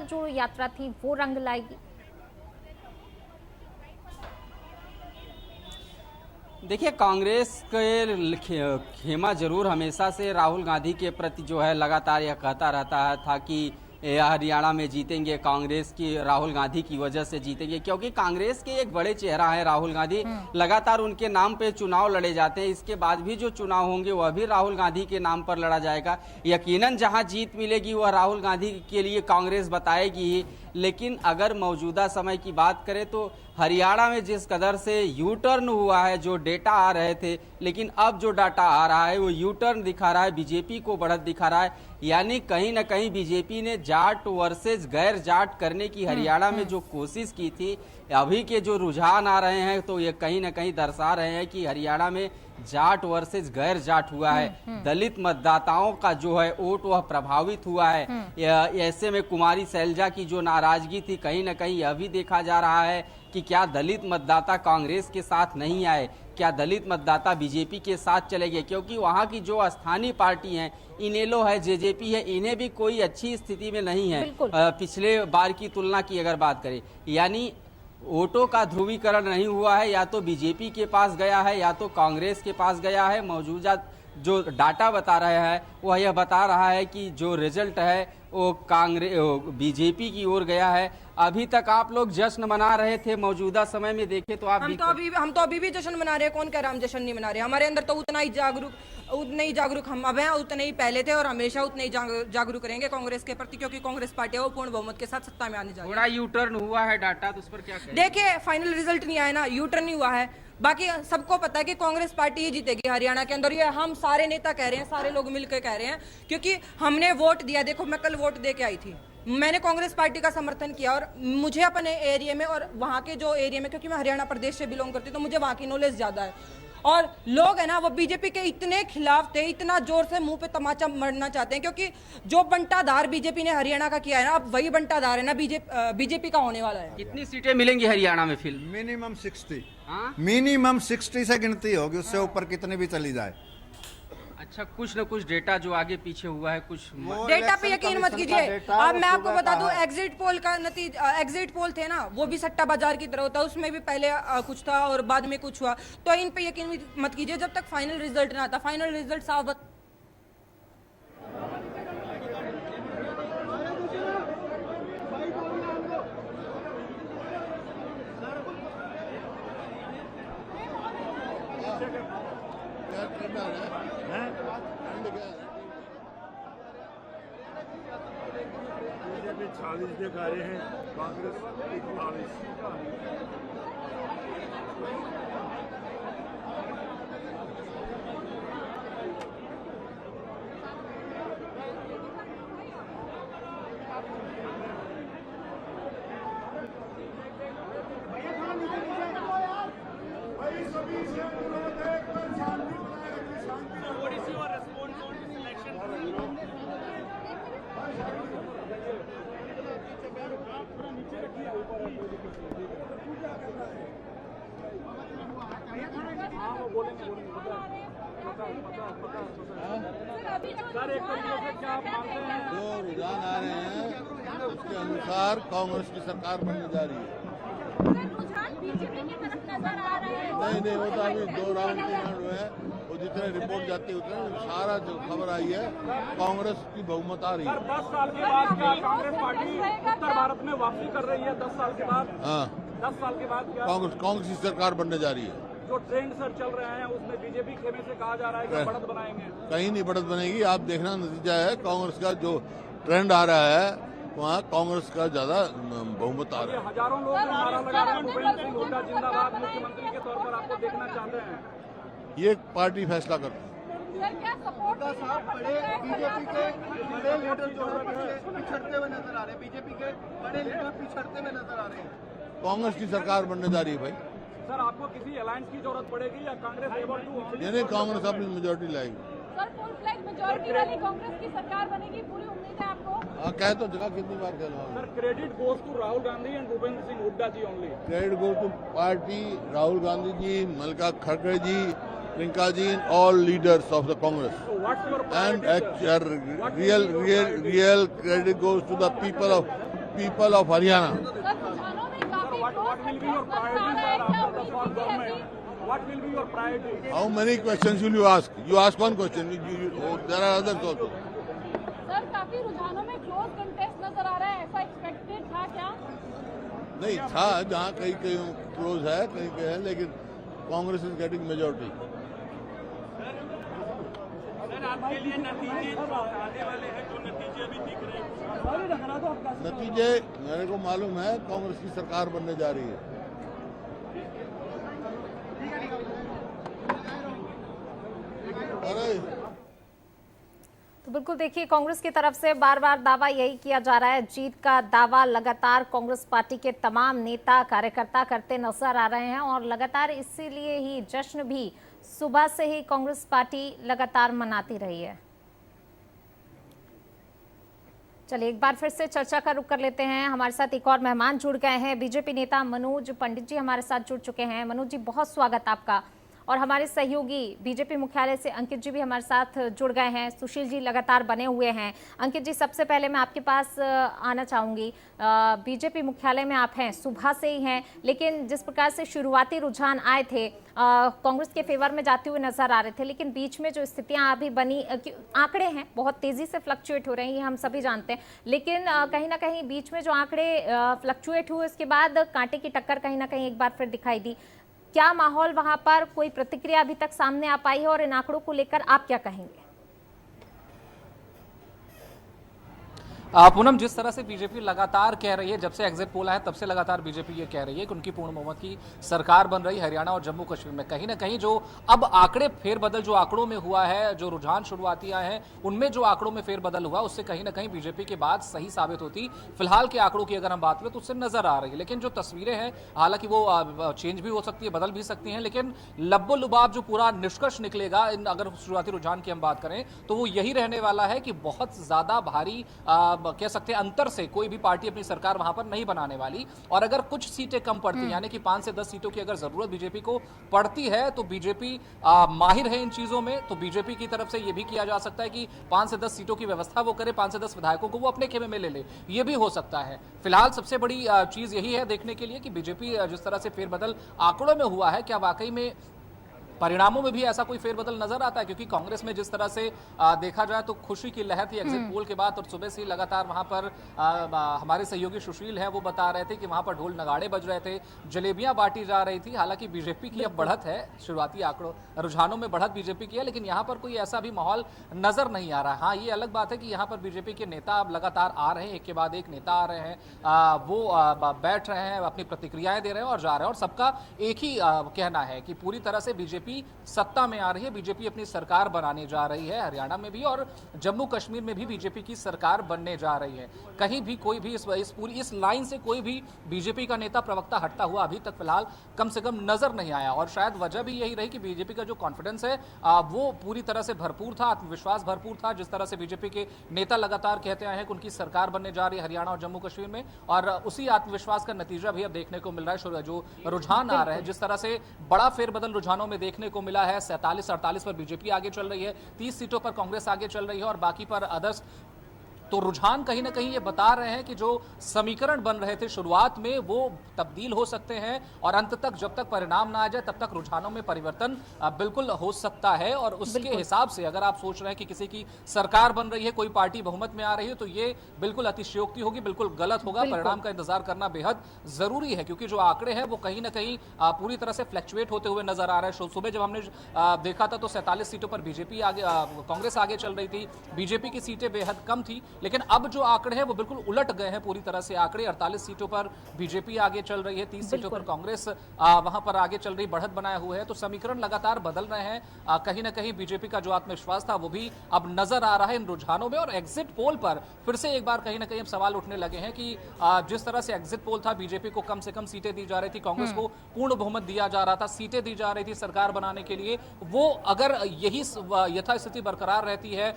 जोड़ो यात्रा थी वो रंग लाएगी? देखिए, कांग्रेस के खेमा जरूर हमेशा से राहुल गांधी के प्रति जो है लगातार यह कहता रहता है था कि हरियाणा में जीतेंगे कांग्रेस की, राहुल गांधी की वजह से जीतेंगे, क्योंकि कांग्रेस के एक बड़े चेहरा है राहुल गांधी। लगातार उनके नाम पे चुनाव लड़े जाते हैं। इसके बाद भी जो चुनाव होंगे वह भी राहुल गांधी के नाम पर लड़ा जाएगा। यकीनन जहां जीत मिलेगी वह राहुल गांधी के लिए कांग्रेस बताएगी ही। लेकिन अगर मौजूदा समय की बात करें तो हरियाणा में जिस कदर से यू टर्न हुआ है, जो डेटा आ रहे थे, लेकिन अब जो डाटा आ रहा है वो यू टर्न दिखा रहा है, बीजेपी को बढ़त दिखा रहा है। यानी कहीं ना कहीं बीजेपी ने जाट वर्सेस गैर जाट करने की हरियाणा में जो कोशिश की थी, अभी के जो रुझान आ रहे हैं तो ये कहीं ना कहीं दर्शा रहे हैं कि हरियाणा में जाट वर्सेस गैर जाट हुआ है। दलित मतदाताओं का जो है वोट वह प्रभावित हुआ है। ऐसे में कुमारी शैलजा की जो नाराजगी थी, कहीं ना कहीं यह भी देखा जा रहा है कि क्या दलित मतदाता कांग्रेस के साथ नहीं आए, क्या दलित मतदाता बीजेपी के साथ चले गए, क्योंकि वहां की जो स्थानीय पार्टी हैं, इनेलो है, जेजेपी है, इन्हें भी कोई अच्छी स्थिति में नहीं है पिछले बार की तुलना की अगर बात करें। यानी वोटों का ध्रुवीकरण नहीं हुआ है, या तो बीजेपी के पास गया है या तो कांग्रेस के पास गया है। मौजूदा जो डाटा बता रहे हैं वह यह बता रहा है कि जो रिजल्ट है वो बीजेपी की ओर गया है। अभी तक आप लोग जश्न मना रहे थे, मौजूदा समय में देखे तो आप हम तो अभी भी जश्न मना रहे हैं। कौन कह रहा है हम जश्न नहीं मना रहे? हमारे अंदर तो उतना ही जागरूक हम अब हैं, उतने ही पहले थे और हमेशा उतने ही जागरूक रहेंगे कांग्रेस के प्रति, क्योंकि कांग्रेस पार्टी वो पूर्ण बहुमत के साथ सत्ता में आने जा रही है। थोड़ा यू टर्न हुआ है डाटा, तो उस पर क्या कहें? देखिए, फाइनल रिजल्ट नहीं आया ना, यू टर्न नहीं हुआ है। बाकी सबको पता है कि कांग्रेस पार्टी ही जीतेगी हरियाणा के अंदर। ये हम सारे नेता कह रहे हैं, सारे लोग मिलकर कह रहे हैं, क्योंकि हमने वोट दिया। देखो, मैं कल वोट दे के आई थी, मैंने कांग्रेस पार्टी का समर्थन किया और मुझे अपने एरिया में और वहाँ के जो एरिया में, क्योंकि मैं हरियाणा प्रदेश से बिलोंग करती हूँ तो मुझे वहाँ की नॉलेज ज़्यादा है। और लोग है ना वो बीजेपी के इतने खिलाफ थे, इतना जोर से मुंह पे तमाचा मरना चाहते हैं, क्योंकि जो बंटाधार बीजेपी ने हरियाणा का किया है ना, अब वही बंटाधार है ना बीजेपी का होने वाला है। कितनी सीटें मिलेंगी हरियाणा में? फिर मिनिमम 60। मिनिमम 60 से गिनती होगी, उससे ऊपर कितने भी चली जाए। अच्छा, कुछ न कुछ डेटा जो आगे पीछे हुआ है, कुछ डेटा पे यकीन मत कीजिए। अब मैं आपको बता दूं, एग्जिट पोल का नतीजा, एग्जिट पोल थे ना, वो भी सट्टा बाजार की तरह होता है। उसमें भी पहले कुछ था और बाद में कुछ हुआ। तो इन पे यकीन मत कीजिए जब तक फाइनल रिजल्ट ना आता। फाइनल रिजल्ट साफ बीजेपी 40 दिखा रहे हैं, कांग्रेस 41। जो रुझान आ रहे हैं उसके अनुसार कांग्रेस की सरकार बनने जा रही है। नहीं, वो तो अभी 2 राउंड 3 राउंड हुए हैं, वो जितने रिपोर्ट जाती है उतने सारा जो खबर आई है कांग्रेस की बहुमत आ रही है। 10 साल के बाद क्या कांग्रेस पार्टी उत्तर भारत में वापसी कर रही है? 10 साल के बाद? हाँ, 10 साल के बाद क्या कांग्रेस की सरकार बनने जा रही है। जो ट्रेंड सर चल रहे हैं उसमें बीजेपी खेमे से कहा जा रहा है कि बढ़त बनाएंगे। कहीं नहीं बढ़त बनेगी। आप देखना नतीजा है, कांग्रेस का जो ट्रेंड आ रहा है वहाँ कांग्रेस का ज्यादा बहुमत आ रहा है। हजारों लोग नारा लगा रहे हैं, भूपेंद्र सिंह हुड्डा जिंदाबाद मुख्यमंत्री के तौर पर आपको देखना चाहते हैं। ये पार्टी फैसला करती है। बीजेपी के बड़े लीडर जो पिछड़ते हुए नजर आ रहे हैं, बीजेपी के बड़े लीडर पिछड़ते हुए नजर आ रहे हैं। कांग्रेस की सरकार बनने जा रही है भाई। सर, आपको किसी अलायंस की जरूरत पड़ेगी या कांग्रेस एबल टू? नहीं, कांग्रेस अपनी मेजोरिटी लाएगी। सर, फुल फ्लैग मेजॉरिटी वाली कांग्रेस की सरकार बनेगी, पूरी उम्मीद है आपको? कह तो जगह कितनी बार कहलवा। Sir, credit goes to Rahul Gandhi and Bhupinder Singh Hooda ji only. Credit goes to party, Rahul Gandhi ji, Mallika खड़गे ji, Priyanka ji, all leaders of the Congress. So what's your And priority, real credit goes to the people of people of Haryana. Sir रुझानों में काफी What will be your priority, sir, after the form government? What will be your priority? How many questions will you ask? You ask one question. There are others also. Sir काफी रुझानों में close contest नजर आ रहा है, ऐसा expected था क्या? नहीं था, जहाँ कहीं कहीं क्लोज है, कहीं कहीं है, लेकिन कांग्रेस इज गेटिंग मेजॉरिटी। आपके लिए नतीजे आने वाले हैं, जो नतीजे अभी दिख रहे हैं? नतीजे मेरे को मालूम है, कांग्रेस की सरकार बनने जा रही है। अरे तो बिल्कुल देखिए, कांग्रेस की तरफ से बार बार दावा यही किया जा रहा है, जीत का दावा लगातार कांग्रेस पार्टी के तमाम नेता कार्यकर्ता करते नजर आ रहे हैं और लगातार इसीलिए ही जश्न भी सुबह से ही कांग्रेस पार्टी लगातार मनाती रही है। चलिए एक बार फिर से चर्चा का रुख कर लेते हैं। हमारे साथ एक और मेहमान जुड़ गए हैं, बीजेपी नेता मनोज पंडित जी हमारे साथ जुड़ चुके हैं। मनोज जी, बहुत स्वागत आपका। और हमारे सहयोगी बीजेपी मुख्यालय से अंकित जी भी हमारे साथ जुड़ गए हैं। सुशील जी लगातार बने हुए हैं। अंकित जी, सबसे पहले मैं आपके पास आना चाहूँगी। बीजेपी मुख्यालय में आप हैं, सुबह से ही हैं, लेकिन जिस प्रकार से शुरुआती रुझान आए थे कांग्रेस के फेवर में जाते हुए नजर आ रहे थे, लेकिन बीच में जो स्थितियां अभी बनी, आंकड़े हैं बहुत तेजी से फ्लक्चुएट हो रहे हैं, ये हम सभी जानते हैं, लेकिन कहीं ना कहीं बीच में जो आंकड़े फ्लक्चुएट हुए उसके बाद कांटे की टक्कर कहीं ना कहीं एक बार फिर दिखाई दी। क्या माहौल वहां पर, कोई प्रतिक्रिया अभी तक सामने आ पाई है और इन आंकड़ों को लेकर आप क्या कहेंगे? पूनम, जिस तरह से बीजेपी लगातार कह रही है, जब से एग्जिट पोल आया तब से लगातार बीजेपी ये कह रही है कि उनकी पूर्ण बहुमत की सरकार बन रही हरियाणा और जम्मू कश्मीर में, कहीं ना कहीं जो अब आंकड़े फेरबदल जो आंकड़ों में हुआ है, जो रुझान शुरुआती आए हैं उनमें जो आंकड़ों में फेरबदल हुआ उससे कहीं ना कहीं बीजेपी की बात सही साबित होती। फिलहाल के आंकड़ों की अगर हम बात करें तो उससे नजर आ रही है, लेकिन जो तस्वीरें हैं हालांकि वो चेंज भी हो सकती है, बदल भी सकती हैं, लेकिन लब्बो लुबाब जो पूरा निष्कर्ष निकलेगा इन अगर शुरुआती रुझान की हम बात करें तो वो यही रहने वाला है कि बहुत ज्यादा भारी कह सकते हैं अंतर से कोई भी पार्टी अपनी सरकार वहां पर नहीं बनाने वाली। और अगर कुछ सीटें कम पड़ती यानी कि 5 से 10 सीटों की अगर जरूरत बीजेपी को पड़ती है तो बीजेपी माहिर है इन चीजों में, तो बीजेपी की तरफ से यह भी किया जा सकता है कि 5 से 10 सीटों की व्यवस्था वो करे, 5 से 10 विधायकों को वो अपने खेमे में ले ले, ये भी हो सकता है। फिलहाल सबसे बड़ी चीज यही है देखने के लिए कि बीजेपी जिस तरह से फेरबदल आंकड़ों में हुआ है, क्या वाकई में परिणामों में भी ऐसा कोई फेरबदल नजर आता है? क्योंकि कांग्रेस में जिस तरह से देखा जाए तो खुशी की लहर थी एग्जिट पोल के बाद, और सुबह से लगातार वहां पर हमारे सहयोगी सुशील हैं वो बता रहे थे कि वहां पर ढोल नगाड़े बज रहे थे, जलेबियां बांटी जा रही थी। हालांकि बीजेपी की अब बढ़त है, शुरुआती आंकड़ों रुझानों में बढ़त बीजेपी की है, लेकिन यहाँ पर कोई ऐसा भी माहौल नजर नहीं आ रहा। हाँ, ये अलग बात है कि यहाँ पर बीजेपी के नेता अब लगातार आ रहे हैं, एक के बाद एक नेता आ रहे हैं, वो बैठ रहे हैं, अपनी प्रतिक्रियाएं दे रहे हैं और जा रहे हैं, और सबका एक ही कहना है कि पूरी तरह से बीजेपी सत्ता में आ रही है, बीजेपी अपनी सरकार बनाने जा रही है, हरियाणा में भी और जम्मू कश्मीर में भी बीजेपी की सरकार बनने जा रही है। कहीं भी कोई भी इस लाइन से कोई भी बीजेपी का नेता प्रवक्ता हटता हुआ अभी तक फिलहाल कम से कम नजर नहीं आया, और शायद वजह भी यही रही कि बीजेपी का जो कॉन्फिडेंस है वो पूरी तरह से भरपूर था, आत्मविश्वास भरपूर था। जिस तरह से बीजेपी के नेता लगातार कहते आए हैं कि उनकी सरकार बनने जा रही है हरियाणा और जम्मू कश्मीर में, और उसी आत्मविश्वास का नतीजा भी अब देखने को मिल रहा है। जो रुझान आ रहे हैं, जिस तरह से बड़ा फेरबदल रुझानों में देखने को मिला है, 47-48 पर बीजेपी आगे चल रही है, 30 सीटों पर कांग्रेस आगे चल रही है और बाकी पर अदर्स, तो रुझान कहीं ना कहीं ये बता रहे हैं कि जो समीकरण बन रहे थे शुरुआत में वो तब्दील हो सकते हैं, और अंत तक जब तक परिणाम ना आ जाए तब तक रुझानों में परिवर्तन बिल्कुल हो सकता है। और उसके हिसाब से अगर आप सोच रहे हैं कि किसी की सरकार बन रही है, कोई पार्टी बहुमत में आ रही है, तो ये बिल्कुल अतिशयोक्ति होगी, बिल्कुल गलत होगा। परिणाम का इंतजार करना बेहद जरूरी है, क्योंकि जो आंकड़े हैं वो कहीं ना कहीं पूरी तरह से फ्लक्चुएट होते हुए नजर आ रहे हैं। सुबह जब हमने देखा था तो 47 सीटों पर बीजेपी आगे, कांग्रेस आगे चल रही थी, बीजेपी की सीटें बेहद कम थी, लेकिन अब जो आंकड़े हैं वो बिल्कुल उलट गए हैं पूरी तरह से। आंकड़े 48 सीटों पर बीजेपी आगे चल रही है, 30 सीटों पर कांग्रेस वहां पर आगे चल रही, बढ़त बनाए हुए है। तो समीकरण लगातार बदल रहे हैं, कहीं ना कहीं बीजेपी का जो आत्मविश्वास था वो भी अब नजर आ रहा है इन रुझानों में। और एग्जिट पोल पर फिर से एक बार कहीं ना कहीं अब सवाल उठने लगे हैं कि जिस तरह से एग्जिट पोल था, बीजेपी को कम से कम सीटें दी जा रही थी, कांग्रेस को पूर्ण बहुमत दिया जा रहा था, सीटें दी जा रही थी सरकार बनाने के लिए, वो अगर यही यथास्थिति बरकरार रहती है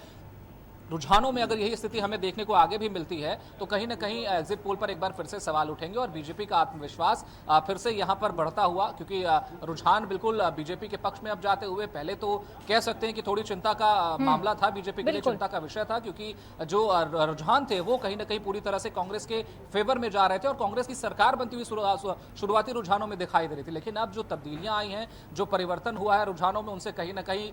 रुझानों में अगर यही स्थिति हमें देखने को आगे भी मिलती है तो कहीं ना कहीं एग्जिट पोल पर एक बार फिर से सवाल उठेंगे और बीजेपी का आत्मविश्वास फिर से यहां पर बढ़ता हुआ, क्योंकि रुझान बिल्कुल बीजेपी के पक्ष में अब जाते हुए, पहले तो कह सकते हैं कि थोड़ी चिंता का मामला था, बीजेपी के लिए चिंता का विषय था, क्योंकि जो रुझान थे वो कहीं ना कहीं पूरी तरह से कांग्रेस के फेवर में जा रहे थे और कांग्रेस की सरकार बनती हुई शुरुआती रुझानों में दिखाई दे रही थी। लेकिन अब जो तब्दीलियां आई हैं, जो परिवर्तन हुआ है रुझानों में, उनसे कहीं ना कहीं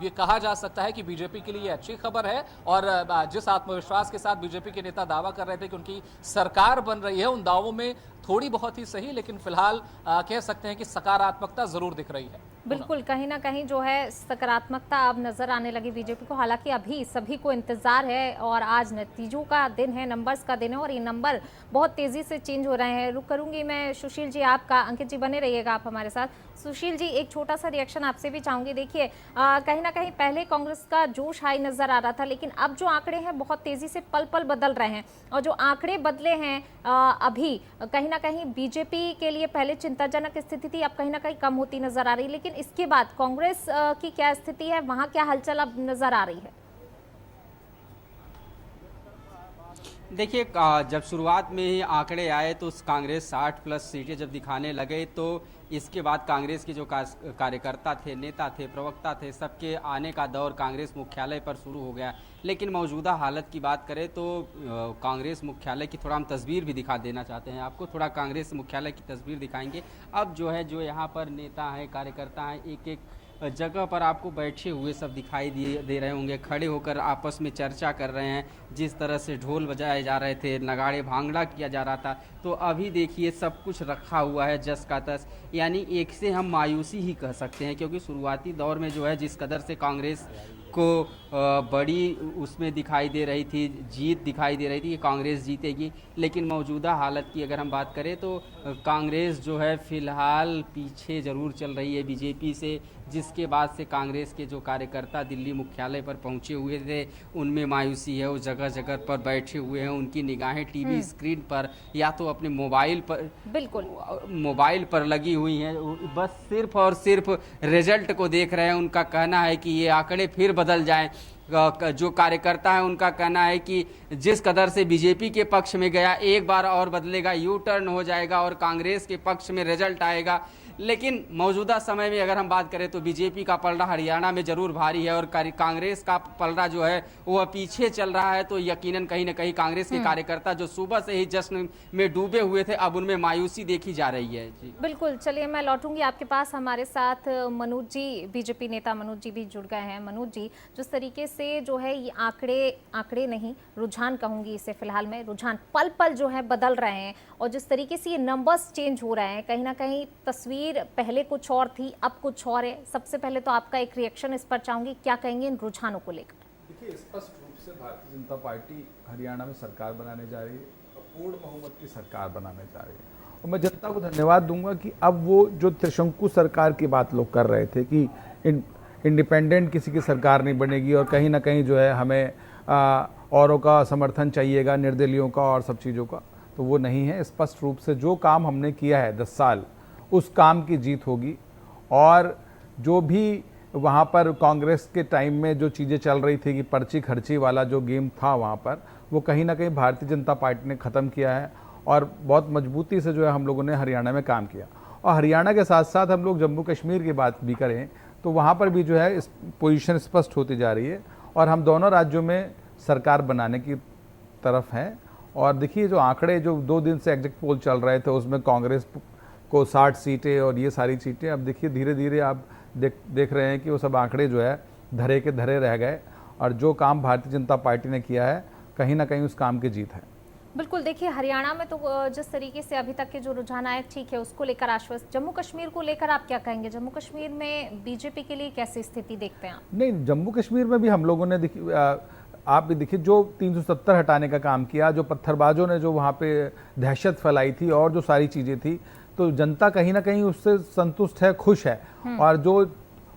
ये कहा जा सकता है कि बीजेपी के लिए अच्छी खबर है। और जिस आत्मविश्वास के साथ बीजेपी के नेता दावा कर रहे थे कि उनकी सरकार बन रही है, उन दावों में थोड़ी बहुत ही सही लेकिन फिलहाल कह सकते हैं कि सकारात्मकता जरूर दिख रही है। बिल्कुल, कहीं ना कहीं जो है सकारात्मकता अब नजर आने लगी बीजेपी को। हालांकि अभी सभी को इंतजार है और आज नतीजों का दिन है, नंबर्स का दिन है और ये नंबर बहुत तेजी से चेंज हो रहे हैं। रुक करूंगी मैं सुशील जी आपका। अंकित जी बने रहिएगा आप हमारे साथ। सुशील जी, एक छोटा सा रिएक्शन आपसे भी चाहूंगी। देखिए, कहीं ना कहीं पहले कांग्रेस का जोश हाई नजर आ रहा था, लेकिन अब जो आंकड़े हैं बहुत तेजी से पल पल बदल रहे हैं और जो आंकड़े बदले हैं अभी कहीं ना कहीं बीजेपी के लिए पहले चिंताजनक स्थिति थी, अब कहीं ना कहीं कम होती नजर आ रही। लेकिन इसके बाद कांग्रेस की क्या स्थिति है, वहां क्या हलचल अब नजर आ रही है? देखिए, जब शुरुआत में ही आंकड़े आए तो कांग्रेस 60+ सीटें जब दिखाने लगे तो इसके बाद कांग्रेस के जो कार्यकर्ता थे, नेता थे, प्रवक्ता थे, सबके आने का दौर कांग्रेस मुख्यालय पर शुरू हो गया। लेकिन मौजूदा हालत की बात करें तो कांग्रेस मुख्यालय की थोड़ा हम तस्वीर भी दिखा देना चाहते हैं आपको। थोड़ा कांग्रेस मुख्यालय की तस्वीर दिखाएंगे। अब जो है, जो यहाँ पर नेता हैं, कार्यकर्ता हैं, एक एक जगह पर आपको बैठे हुए सब दिखाई दे रहे होंगे, खड़े होकर आपस में चर्चा कर रहे हैं। जिस तरह से ढोल बजाए जा रहे थे, नगाड़े भांगड़ा किया जा रहा था, तो अभी देखिए सब कुछ रखा हुआ है जस का तस। यानी एक से हम मायूसी ही कह सकते हैं, क्योंकि शुरुआती दौर में जो है जिस कदर से कांग्रेस को बड़ी उसमें दिखाई दे रही थी, जीत दिखाई दे रही थी कि कांग्रेस जीतेगी। लेकिन मौजूदा हालत की अगर हम बात करें तो कांग्रेस जो है फ़िलहाल पीछे ज़रूर चल रही है बीजेपी से, जिसके बाद से कांग्रेस के जो कार्यकर्ता दिल्ली मुख्यालय पर पहुंचे हुए थे उनमें मायूसी है। वो जगह जगह पर बैठे हुए हैं, उनकी निगाहें टीवी स्क्रीन पर या तो अपने मोबाइल पर, बिल्कुल मोबाइल पर लगी हुई हैं, बस सिर्फ और सिर्फ रिजल्ट को देख रहे हैं। उनका कहना है कि ये आंकड़े फिर बदल जाएं। जो कार्यकर्ता है उनका कहना है कि जिस कदर से बीजेपी के पक्ष में गया, एक बार और बदलेगा, यू टर्न हो जाएगा और कांग्रेस के पक्ष में रिजल्ट आएगा। लेकिन मौजूदा समय में अगर हम बात करें तो बीजेपी का पलड़ा हरियाणा में ज़रूर भारी है और कांग्रेस का पलड़ा जो है वो पीछे चल रहा है। तो यकीनन कहीं ना कहीं कांग्रेस के कार्यकर्ता जो सुबह से ही जश्न में डूबे हुए थे, अब उनमें मायूसी देखी जा रही है। जी बिल्कुल, चलिए मैं लौटूंगी आपके पास। हमारे साथ मनोज जी, बीजेपी नेता मनोज जी भी जुड़ गए हैं। मनोज जी, जिस तरीके से जो है ये आंकड़े नहीं, रुझान कहूंगी इसे फिलहाल में, रुझान पल पल जो है बदल रहे हैं और जिस तरीके से ये नंबर्स चेंज हो रहे हैं, कहीं ना कहीं तस्वीर पहले कुछ और थी, अब कुछ और है। सबसे पहले तो आपका एक रिएक्शन इस पर चाहूंगी, क्या कहेंगे इन रुझानों को लेकर? देखिए, स्पष्ट रूप से भारतीय जनता पार्टी हरियाणा में सरकार बनाने जा रही है, पूर्ण बहुमत की सरकार बनाने जा रही है। और मैं जनता को धन्यवाद दूंगा कि अब वो जो त्रिशंकु सरकार की बात लोग कर रहे थे कि इंडिपेंडेंट किसी की सरकार नहीं बनेगी और कहीं ना कहीं जो है हमें औरों का समर्थन चाहिएगा, निर्दलियों का और सब चीज़ों का, तो वो नहीं है। स्पष्ट रूप से जो काम हमने किया है 10 साल, उस काम की जीत होगी। और जो भी वहाँ पर कांग्रेस के टाइम में जो चीज़ें चल रही थी कि पर्ची खर्ची वाला जो गेम था वहाँ पर, वो कहीं ना कहीं भारतीय जनता पार्टी ने ख़त्म किया है और बहुत मजबूती से जो है हम लोगों ने हरियाणा में काम किया। और हरियाणा के साथ साथ हम लोग जम्मू कश्मीर की बात भी करें तो वहाँ पर भी जो है इस पोजीशन स्पष्ट होती जा रही है और हम दोनों राज्यों में सरकार बनाने की तरफ हैं। और देखिए, जो आंकड़े जो 2 दिन से एग्जिट पोल चल रहे थे उसमें कांग्रेस को 60 सीटें और ये सारी सीटें, अब देखिए धीरे धीरे आप देख रहे हैं कि वो सब आंकड़े जो है धरे के धरे रह गए और जो काम भारतीय जनता पार्टी ने किया है कहीं ना कहीं उस काम की जीत है। बिल्कुल, देखिए हरियाणा में तो जिस तरीके से अभी तक के जो रुझान आए, ठीक है, उसको लेकर आश्वस्त। जम्मू कश्मीर को लेकर आप क्या कहेंगे? जम्मू कश्मीर में बीजेपी के लिए कैसी स्थिति देखते हैं आप? नहीं, जम्मू कश्मीर में भी हम लोगों ने आप भी देखिए जो 370 हटाने का काम किया, जो पत्थरबाजों ने जो वहाँ पे दहशत फैलाई थी और जो सारी चीज़ें थी, तो जनता कहीं ना कहीं उससे संतुष्ट है, खुश है। और जो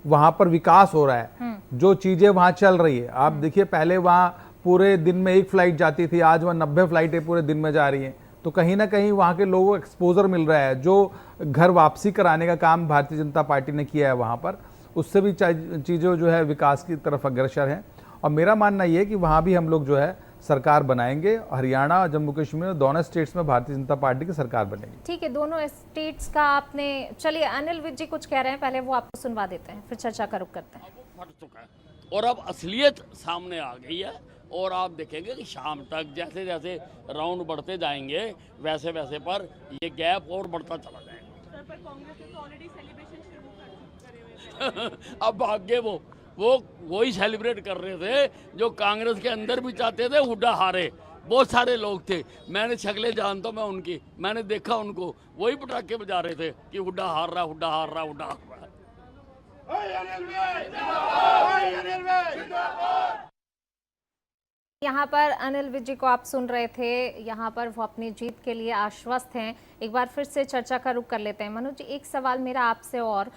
वहाँ पर विकास हो रहा है, जो चीज़ें वहाँ चल रही है, आप देखिए पहले वहाँ पूरे दिन में 1 फ्लाइट जाती थी, आज वहाँ 90 फ्लाइटें पूरे दिन में जा रही हैं। तो कहीं ना कहीं वहाँ के लोगों को एक्सपोजर मिल रहा है। जो घर वापसी कराने का काम भारतीय जनता पार्टी ने किया है वहाँ पर, उससे भी चीज़ें जो है विकास की तरफ अग्रसर हैं। और मेरा मानना ये है कि वहाँ भी हम लोग जो है सरकार बनाएंगे। हरियाणा और जम्मू कश्मीर दोनों स्टेट्स में भारतीय जनता पार्टी की सरकार बनेगी। ठीक है, दोनों स्टेट्स का आपने, चलिए अनिल विज जी कुछ कह रहे हैं, पहले वो आपको सुनवा देते हैं, फिर चर्चा का रुख करते हैं। फट चुका है और अब असलियत सामने आ गई है और आप देखेंगे कि शाम तक जैसे जैसे राउंड बढ़ते जाएंगे वैसे वैसे पर ये गैप और बढ़ता चला जाएगा। पर कांग्रेस ने तो ऑलरेडी सेलिब्रेशन शुरू कर दिए। अब आगे वही सेलिब्रेट कर रहे थे जो कांग्रेस के अंदर भी चाहते थे हुड्डा हारे। बहुत सारे लोग थे, मैंने शक्लें जानता हूं मैं उनकी, मैंने देखा उनको, वही पटाखे बजा रहे थे कि हुड्डा हार रहा, हुड्डा हार रहा, हुड्डा हार रहा। यहाँ पर अनिल विज जी को आप सुन रहे थे, यहाँ पर वो अपनी जीत के लिए आश्वस्त हैं। एक बार फिर से चर्चा का रुख कर लेते हैं। मनोज जी, एक सवाल मेरा आपसे, और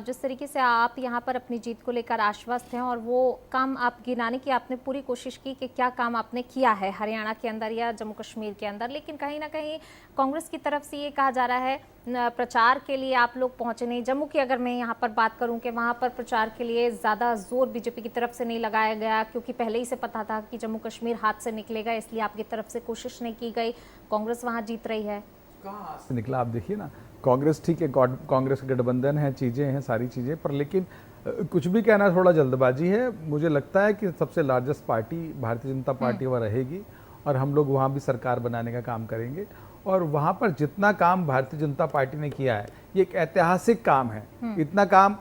जिस तरीके से आप यहाँ पर अपनी जीत को लेकर आश्वस्त हैं और वो काम आप गिनाने की आपने पूरी कोशिश की कि क्या काम आपने किया है हरियाणा के अंदर या जम्मू कश्मीर के अंदर, लेकिन कहीं ना कहीं कांग्रेस की तरफ से ये कहा जा रहा है प्रचार के लिए आप लोग पहुंचे नहीं। जम्मू की अगर मैं यहाँ पर बात करूँ कि वहाँ पर प्रचार के लिए ज़्यादा जोर बीजेपी की तरफ से नहीं लगाया गया, क्योंकि पहले ही से पता था कि जम्मू कश्मीर हाथ से निकलेगा, इसलिए आपकी तरफ से कोशिश नहीं की गई। कांग्रेस वहाँ जीत रही है। कहाँ से निकला आप देखिए ना, कांग्रेस ठीक है, कांग्रेस गठबंधन है, चीज़ें हैं, सारी चीज़ें, पर लेकिन कुछ भी कहना थोड़ा जल्दबाजी है। मुझे लगता है कि सबसे largest party Bharatiya Janata party वहाँ रहेगी और हम लोग वहाँ भी सरकार बनाने का काम करेंगे। और वहाँ पर जितना काम भारतीय जनता पार्टी ने किया है ये एक ऐतिहासिक काम है। इतना काम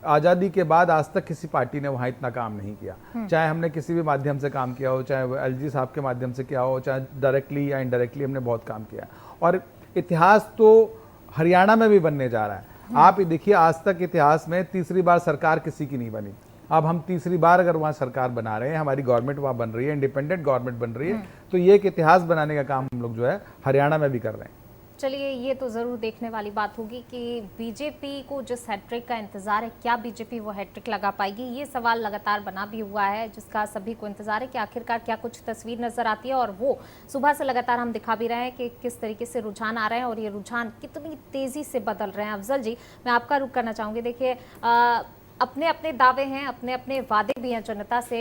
आज़ादी के बाद आज तक किसी पार्टी ने वहाँ इतना काम नहीं किया। चाहे हमने किसी भी माध्यम से काम किया हो, चाहे एलजी साहब के माध्यम से किया हो, चाहे डायरेक्टली या इनडायरेक्टली, हमने बहुत काम किया। और इतिहास तो हरियाणा में भी बनने जा रहा है। आप ये देखिए, आज तक इतिहास में तीसरी बार सरकार किसी की नहीं बनी। अब हम तीसरी बार अगर वहाँ सरकार बना रहे हैं, हमारी गवर्नमेंट वहाँ बन रही है, इंडिपेंडेंट गवर्नमेंट बन रही है, तो ये एक इतिहास बनाने का काम हम लोग जो है हरियाणा में भी कर रहे हैं। चलिए, ये तो ज़रूर देखने वाली बात होगी कि बीजेपी को जिस हैट्रिक का इंतजार है, क्या बीजेपी वो हैट्रिक लगा पाएगी। ये सवाल लगातार बना भी हुआ है, जिसका सभी को इंतजार है कि आखिरकार क्या कुछ तस्वीर नजर आती है। और वो सुबह से लगातार हम दिखा भी रहे हैं कि किस तरीके से रुझान आ रहे हैं और ये रुझान कितनी तेज़ी से बदल रहे हैं। अफजल जी, मैं आपका रुख करना चाहूँगी। देखिए, अपने अपने दावे हैं, अपने अपने वादे भी हैं जनता से,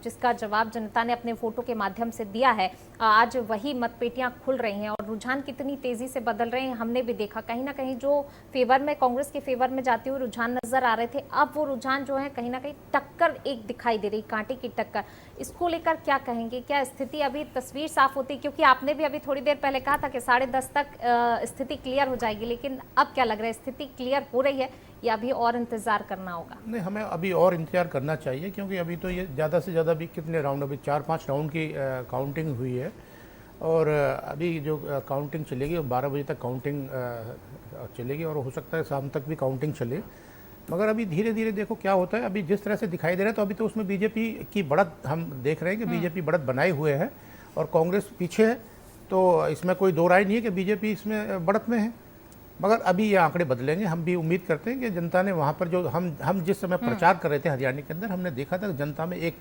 जिसका जवाब जनता ने अपने वोटों के माध्यम से दिया है। आज वही मतपेटियां खुल रही हैं और रुझान कितनी तेजी से बदल रहे हैं हमने भी देखा। कहीं ना कहीं जो फेवर में, कांग्रेस के फेवर में जाते हुए रुझान नजर आ रहे थे, अब वो रुझान जो है कहीं ना कहीं टक्कर एक दिखाई दे रही, कांटे की टक्कर। इसको लेकर क्या कहेंगे? क्या स्थिति अभी तस्वीर साफ होती, क्योंकि आपने भी अभी थोड़ी देर पहले कहा था कि 10:30 तक स्थिति क्लियर हो जाएगी, लेकिन अब क्या लग रहा है, स्थिति क्लियर हो रही है या अभी और इंतजार करना होगा? नहीं, हमें अभी और इंतजार करना चाहिए, क्योंकि अभी तो ये ज़्यादा से ज़्यादा भी कितने राउंड, अभी 4-5 राउंड की काउंटिंग हुई है और अभी जो काउंटिंग चलेगी 12 बजे तक काउंटिंग चलेगी और हो सकता है शाम तक भी काउंटिंग चले। मगर अभी धीरे धीरे देखो क्या होता है। अभी जिस तरह से दिखाई दे रहा है तो अभी तो उसमें बीजेपी की बढ़त हम देख रहे हैं कि बीजेपी बढ़त बनाए हुए है और कांग्रेस पीछे है, तो इसमें कोई दो राय नहीं है कि बीजेपी इसमें बढ़त में है। मगर अभी ये आंकड़े बदलेंगे। हम भी उम्मीद करते हैं कि जनता ने वहाँ पर जो हम जिस समय प्रचार कर रहे थे हरियाणा के अंदर, हमने देखा था जनता में एक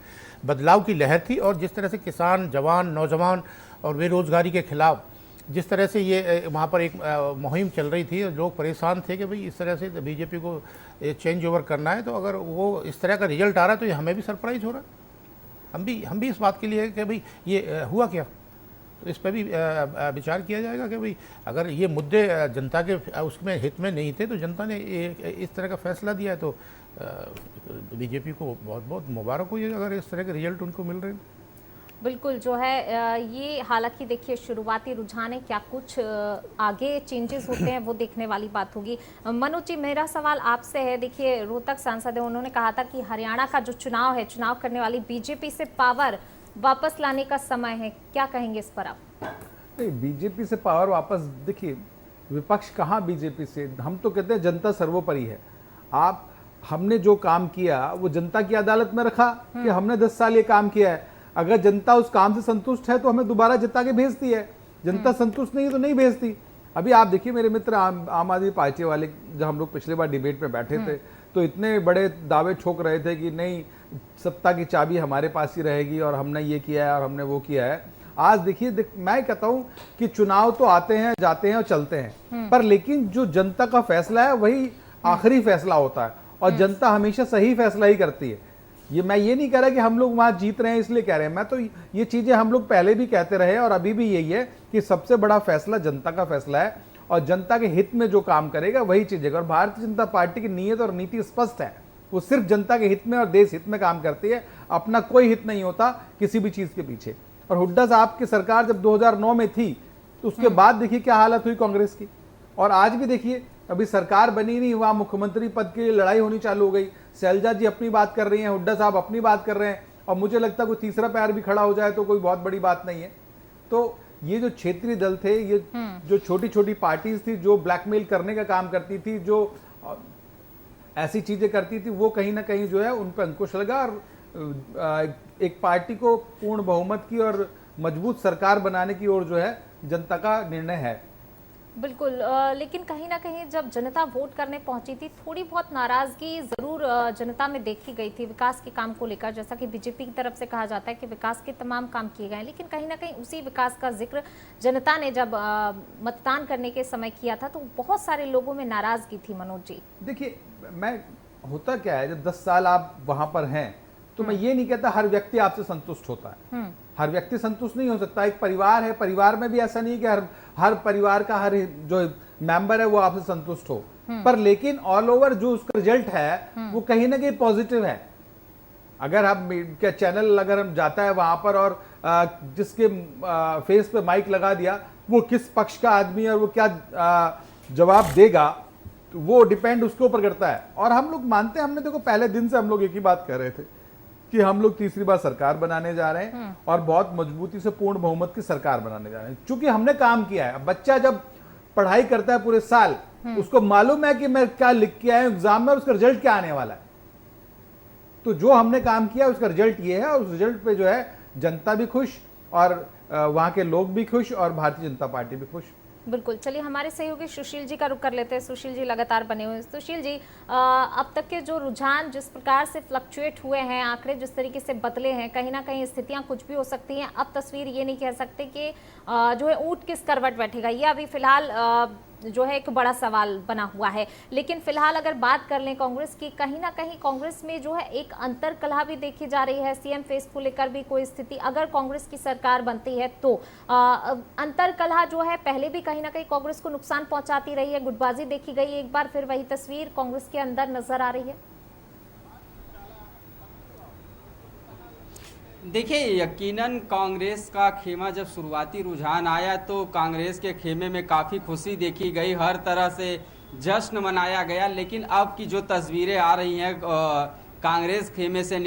बदलाव की लहर थी और जिस तरह से किसान, जवान, नौजवान और बेरोजगारी के खिलाफ जिस तरह से ये वहाँ पर एक मुहिम चल रही थी, लोग परेशान थे कि भाई इस तरह से बीजेपी को चेंज ओवर करना है, तो अगर वो इस तरह का रिजल्ट आ रहा है तो ये हमें भी सरप्राइज हो रहा है। हम भी इस बात के लिए कि भाई ये हुआ क्या, तो इस पर भी विचार किया जाएगा कि भाई अगर ये मुद्दे जनता के उसमें हित में नहीं थे तो जनता ने इस तरह का फैसला दिया है, तो बीजेपी को बहुत बहुत मुबारक हो अगर इस तरह के रिजल्ट उनको मिल रहे हैं। बिल्कुल, जो है ये हालांकि देखिए शुरुआती रुझान है, क्या कुछ आगे चेंजेस होते हैं वो देखने वाली बात होगी। मनोज जी, मेरा सवाल आपसे है। देखिए, रोहतक सांसद है, उन्होंने कहा था कि हरियाणा का जो चुनाव है, चुनाव करने वाली बीजेपी से पावर वापस लाने का समय है, क्या कहेंगे इस पर आप? नहीं, बीजेपी से पावर वापस, देखिए विपक्ष कहाँ बीजेपी से, हम तो कहते हैं जनता सर्वोपरि है। हमने जो काम किया वो जनता की अदालत में रखा कि हमने 10 साल ये काम किया है। अगर जनता उस काम से संतुष्ट है तो हमें दोबारा जिता के भेजती है, जनता संतुष्ट नहीं है तो नहीं भेजती। अभी आप देखिए, मेरे मित्र आम आदमी पार्टी वाले, जब हम लोग पिछले बार डिबेट में बैठे थे तो इतने बड़े दावे ठोक रहे थे कि नहीं, सत्ता की चाबी हमारे पास ही रहेगी और हमने ये किया है और हमने वो किया है। आज देखिए, मैं कहता हूं कि चुनाव तो आते हैं, जाते हैं और चलते हैं, पर लेकिन जो जनता का फैसला है वही आखिरी फैसला होता है और जनता हमेशा सही फैसला ही करती है। ये मैं ये नहीं कह रहा कि हम लोग वहां जीत रहे हैं इसलिए कह रहे हैं, मैं तो ये चीजें हम लोग पहले भी कहते रहे और अभी भी यही है कि सबसे बड़ा फैसला जनता का फैसला है और जनता के हित में जो काम करेगा वही चीजेगा। और भारतीय जनता पार्टी की नीयत और नीति स्पष्ट है, वो सिर्फ जनता के हित में और देश हित में काम करती है, अपना कोई हित नहीं होता किसी भी चीज के पीछे। और हुड्डा साहब की सरकार जब 2009 में थी तो उसके बाद देखिए क्या हालत हुई कांग्रेस की, और आज भी देखिए अभी सरकार बनी नहीं, वहां मुख्यमंत्री पद के लिए लड़ाई होनी चालू हो गई। शैलजा जी अपनी बात कर रही हैं, हुड्डा साहब अपनी बात कर रहे हैं, और मुझे लगता है कोई तीसरा पैर भी खड़ा हो जाए तो कोई बहुत बड़ी बात नहीं है। तो ये जो क्षेत्रीय दल थे, ये जो छोटी छोटी पार्टीज थी जो ब्लैकमेल करने का काम करती थी, जो ऐसी चीजें करती थी, वो कहीं ना कहीं जो है उन पर अंकुश लगा और एक पार्टी को पूर्ण बहुमत की और मजबूत सरकार बनाने की ओर जो है जनता का निर्णय है। बिल्कुल, लेकिन कहीं ना कहीं जब जनता वोट करने पहुंची थी, थोड़ी बहुत नाराजगी जरूर जनता में देखी गई थी विकास के काम को लेकर। जैसा कि बीजेपी की तरफ से कहा जाता है कि विकास के तमाम काम किए गए, लेकिन कहीं ना कहीं उसी विकास का जिक्र जनता ने जब मतदान करने के समय किया था तो बहुत सारे लोगों में नाराजगी थी। मनोज जी देखिए, मैं होता क्या है, जब 10 साल आप वहां पर हैं तो मैं ये नहीं कहता हर व्यक्ति आपसे संतुष्ट होता है, हर व्यक्ति संतुष्ट नहीं हो सकता। एक परिवार है, परिवार में भी ऐसा नहीं है कि हर परिवार का हर जो मेंबर है वो आपसे संतुष्ट हो, पर लेकिन ऑल ओवर जो उसका रिजल्ट है वो कहीं ना कहीं पॉजिटिव है। अगर हम क्या चैनल अगर हम जाता है वहां पर और जिसके फेस पे माइक लगा दिया वो किस पक्ष का आदमी है और वो क्या जवाब देगा, तो वो डिपेंड उसके ऊपर करता है। और हम लोग मानते हैं, हमने देखो पहले दिन से हम लोग एक ही बात कर रहे थे कि हम लोग तीसरी बार सरकार बनाने जा रहे हैं और बहुत मजबूती से पूर्ण बहुमत की सरकार बनाने जा रहे हैं। चूंकि हमने काम किया है, अब बच्चा जब पढ़ाई करता है पूरे साल, उसको मालूम है कि मैं क्या लिख के आया एग्जाम में और उसका रिजल्ट क्या आने वाला है। तो जो हमने काम किया उसका रिजल्ट ये है, और उस रिजल्ट पे जो है जनता भी खुश और वहां के लोग भी खुश और भारतीय जनता पार्टी भी खुश। बिल्कुल, चलिए हमारे सहयोगी सुशील जी का रुख कर लेते हैं। सुशील जी लगातार बने हुए हैं। सुशील जी, अब तक के जो रुझान जिस प्रकार से फ्लक्चुएट हुए हैं, आंकड़े जिस तरीके से बदले हैं, कहीं ना कहीं स्थितियां कुछ भी हो सकती हैं। अब तस्वीर ये नहीं कह सकते कि जो है ऊंट किस करवट बैठेगा, ये अभी फिलहाल जो है एक बड़ा सवाल बना हुआ है। लेकिन फिलहाल अगर बात कर लें कांग्रेस की, कहीं ना कहीं कांग्रेस में जो है एक अंतर कलह भी देखी जा रही है। सीएम फेस को लेकर भी कोई स्थिति अगर कांग्रेस की सरकार बनती है तो अंतर कलह जो है पहले भी कहीं ना कहीं कांग्रेस को नुकसान पहुंचाती रही है, गुटबाजी देखी गई, एक बार फिर वही तस्वीर कांग्रेस के अंदर नजर आ रही है। देखिए, यकीनन कांग्रेस का खेमा जब शुरुआती रुझान आया तो कांग्रेस के खेमे में काफ़ी खुशी देखी गई, हर तरह से जश्न मनाया गया। लेकिन अब की जो तस्वीरें आ रही हैं कांग्रेस खेमे से